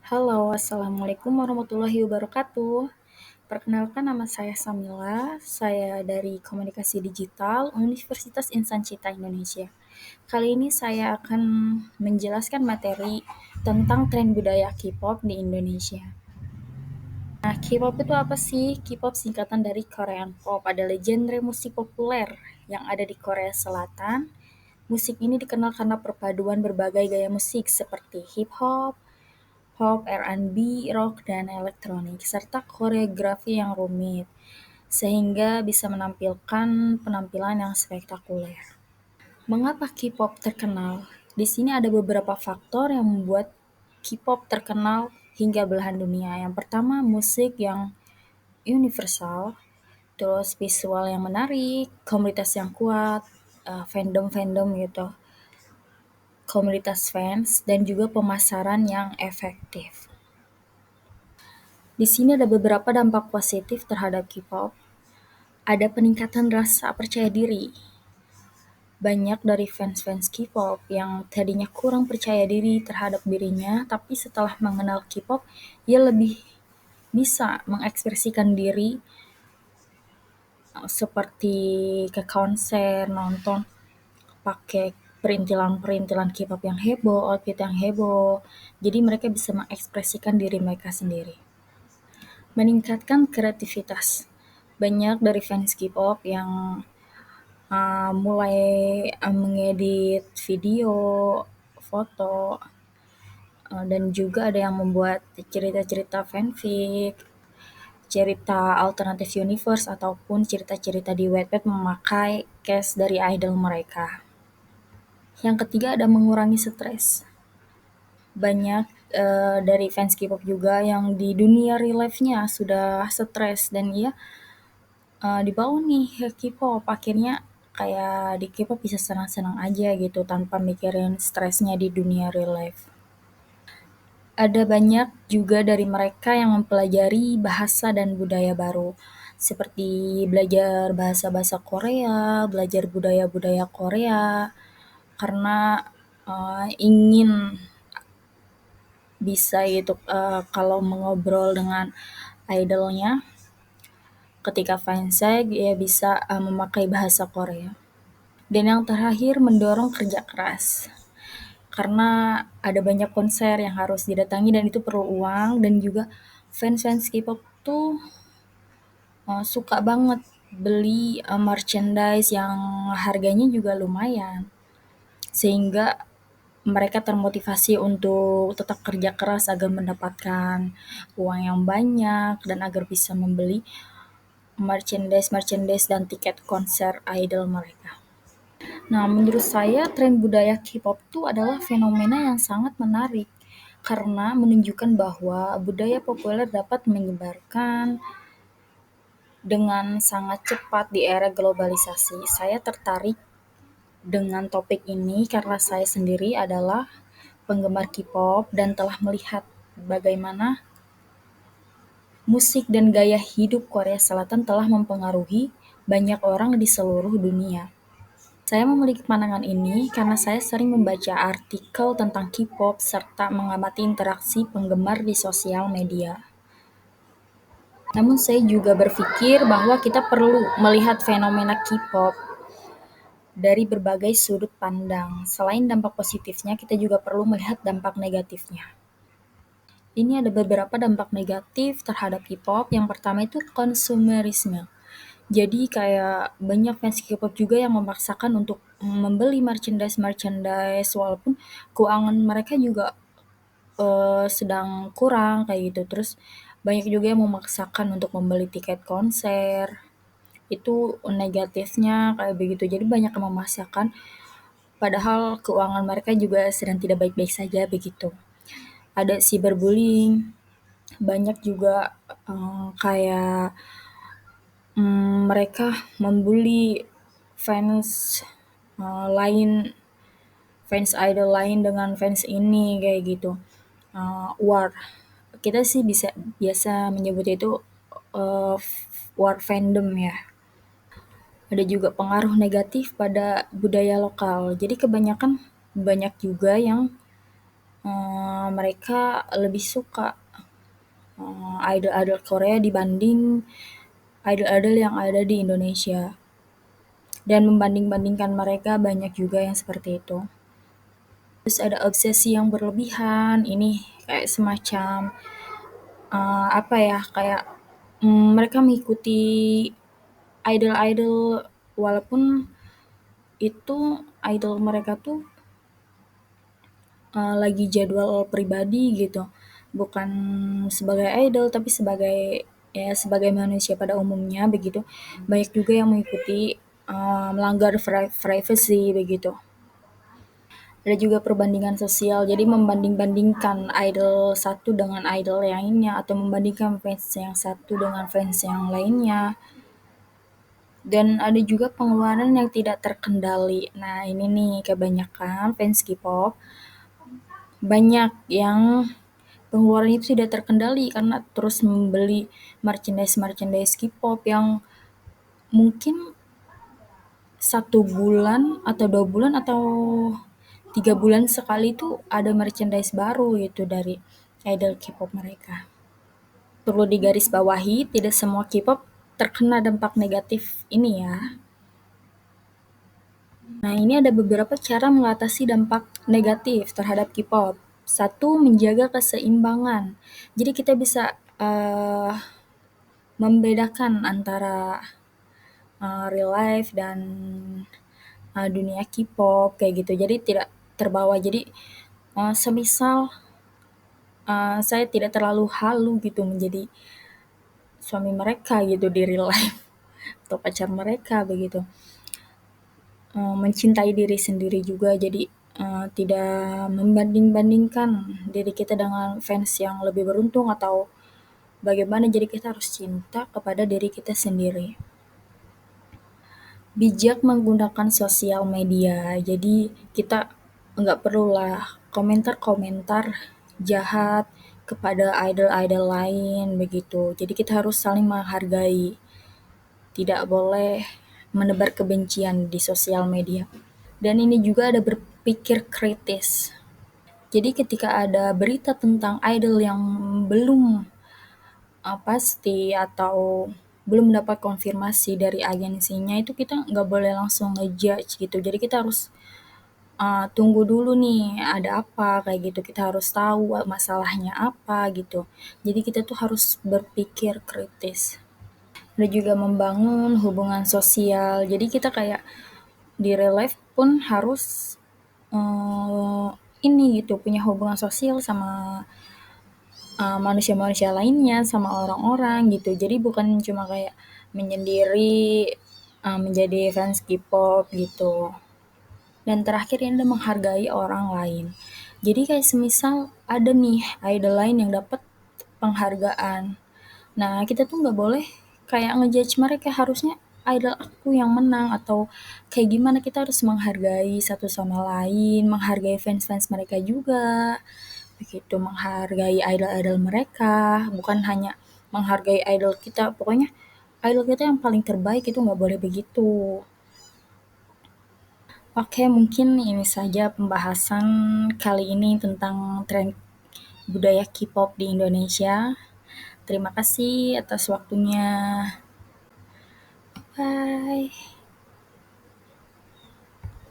Halo, Assalamualaikum warahmatullahi wabarakatuh. Perkenalkan nama saya Samila, saya dari Komunikasi Digital Universitas Insan Cita Indonesia. Kali ini saya akan menjelaskan materi tentang tren budaya K-pop di Indonesia. Nah, K-pop itu apa sih? K-pop singkatan dari Korean Pop, adalah genre musik populer yang ada di Korea Selatan. Musik ini dikenal karena perpaduan berbagai gaya musik seperti hip hop, pop, R&B, rock, dan elektronik, serta koreografi yang rumit, sehingga bisa menampilkan penampilan yang spektakuler. Mengapa K-pop terkenal? Di sini ada beberapa faktor yang membuat K-pop terkenal hingga belahan dunia. Yang pertama, musik yang universal, terus visual yang menarik, komunitas yang kuat, fandom-fandom gitu, komunitas fans, dan juga pemasaran yang efektif. Di sini ada beberapa dampak positif terhadap K-pop. Ada peningkatan rasa percaya diri. Banyak dari fans-fans K-pop yang tadinya kurang percaya diri terhadap dirinya, tapi setelah mengenal K-pop, ia lebih bisa mengekspresikan diri seperti ke konser, nonton, pakai perintilan-perintilan K-pop yang heboh, outfit yang heboh. Jadi mereka bisa mengekspresikan diri mereka sendiri. Meningkatkan kreativitas. Banyak dari fans K-pop yang mulai mengedit video, foto, dan juga ada yang membuat cerita-cerita fanfic, cerita alternatif universe, ataupun cerita-cerita di Wattpad memakai cast dari idol mereka. Yang ketiga ada mengurangi stres. Banyak dari fans K-pop juga yang di dunia real life-nya sudah stres dan ia dibawa nih ke K-pop, akhirnya kayak di K-pop bisa senang-senang aja gitu tanpa mikirin stresnya di dunia real life. Ada banyak juga dari mereka yang mempelajari bahasa dan budaya baru, seperti belajar bahasa-bahasa Korea, belajar budaya-budaya Korea, karena ingin bisa gitu kalau mengobrol dengan idolnya ketika fansnya dia bisa memakai bahasa Korea. Dan yang terakhir mendorong kerja keras. Karena ada banyak konser yang harus didatangi dan itu perlu uang, dan juga fans-fans K-pop tuh suka banget beli merchandise yang harganya juga lumayan. Sehingga mereka termotivasi untuk tetap kerja keras agar mendapatkan uang yang banyak dan agar bisa membeli merchandise-merchandise dan tiket konser idol mereka. Nah, menurut saya tren budaya K-pop itu adalah fenomena yang sangat menarik karena menunjukkan bahwa budaya populer dapat menyebarkan dengan sangat cepat di era globalisasi. Saya tertarik dengan topik ini karena saya sendiri adalah penggemar K-pop dan telah melihat bagaimana musik dan gaya hidup Korea Selatan telah mempengaruhi banyak orang di seluruh dunia. Saya memiliki pandangan ini karena saya sering membaca artikel tentang K-pop serta mengamati interaksi penggemar di sosial media. Namun saya juga berpikir bahwa kita perlu melihat fenomena K-pop dari berbagai sudut pandang. Selain dampak positifnya, kita juga perlu melihat dampak negatifnya. Ini ada beberapa dampak negatif terhadap K-pop. Yang pertama itu konsumerisme. Jadi kayak banyak fans K-pop juga yang memaksakan untuk membeli merchandise walaupun keuangan mereka juga sedang kurang kayak gitu. Terus banyak juga yang memaksakan untuk membeli tiket konser. Itu negatifnya kayak begitu. Jadi banyak yang memaksakan padahal keuangan mereka juga sedang tidak baik-baik saja begitu. Ada cyberbullying, banyak juga kayak mereka membuli fans lain, fans idol lain dengan fans ini kayak gitu. War. Kita sih bisa biasa menyebut itu war fandom ya. Ada juga pengaruh negatif pada budaya lokal. Jadi kebanyakan banyak juga yang mereka lebih suka idol-idol Korea dibanding idol-idol yang ada di Indonesia. Dan membanding-bandingkan mereka banyak juga yang seperti itu. Terus ada obsesi yang berlebihan, ini kayak semacam apa ya, kayak mereka mengikuti idol-idol walaupun itu idol mereka tuh lagi jadwal pribadi gitu, bukan sebagai idol tapi sebagai ya sebagai manusia pada umumnya begitu. Banyak juga yang mengikuti melanggar privacy begitu. Ada juga perbandingan sosial, jadi membanding-bandingkan idol satu dengan idol yang lainnya atau membandingkan fans yang satu dengan fans yang lainnya. Dan ada juga pengeluaran yang tidak terkendali. Nah, ini nih kebanyakan fans K-pop banyak yang pengeluaran itu tidak terkendali karena terus membeli merchandise-merchandise K-pop yang mungkin 1 bulan atau 2 bulan atau 3 bulan sekali itu ada merchandise baru itu dari idol K-pop mereka. Perlu digarisbawahi, tidak semua K-pop terkena dampak negatif ini ya. Nah, ini ada beberapa cara mengatasi dampak negatif terhadap K-pop. Satu, menjaga keseimbangan. Jadi kita bisa membedakan antara real life dan dunia K-pop kayak gitu. Jadi tidak terbawa. Jadi semisal saya tidak terlalu halu gitu menjadi suami mereka gitu di real life atau pacar mereka begitu. Mencintai diri sendiri juga, jadi tidak membanding-bandingkan diri kita dengan fans yang lebih beruntung atau bagaimana, jadi kita harus cinta kepada diri kita sendiri. Bijak menggunakan sosial media, jadi kita nggak perlulah komentar-komentar jahat kepada idol-idol lain begitu. Jadi kita harus saling menghargai, tidak boleh menebar kebencian di sosial media. Dan ini juga ada berpikir kritis. Jadi ketika ada berita tentang idol yang belum pasti atau belum mendapat konfirmasi dari agensinya, itu kita nggak boleh langsung ngejudge gitu. Jadi kita harus tunggu dulu nih ada apa kayak gitu. Kita harus tahu masalahnya apa gitu. Jadi kita tuh harus berpikir kritis. Dan juga membangun hubungan sosial. Jadi kita kayak di real life pun harus eee, ini gitu, punya hubungan sosial sama manusia-manusia lainnya, sama orang-orang gitu. Jadi bukan cuma kayak menyendiri, menjadi fans K-pop gitu. Dan terakhir ini adalah menghargai orang lain. Jadi kayak semisal ada nih idol lain yang dapat penghargaan. Nah, kita tuh nggak boleh kayak ngejudge mereka, harusnya idol aku yang menang atau kayak gimana, kita harus menghargai satu sama lain, menghargai fans-fans mereka juga, begitu, menghargai idol-idol mereka, bukan hanya menghargai idol kita, pokoknya idol kita yang paling terbaik itu nggak boleh begitu. Oke, mungkin ini saja pembahasan kali ini tentang tren budaya K-pop di Indonesia. Terima kasih atas waktunya. Bye.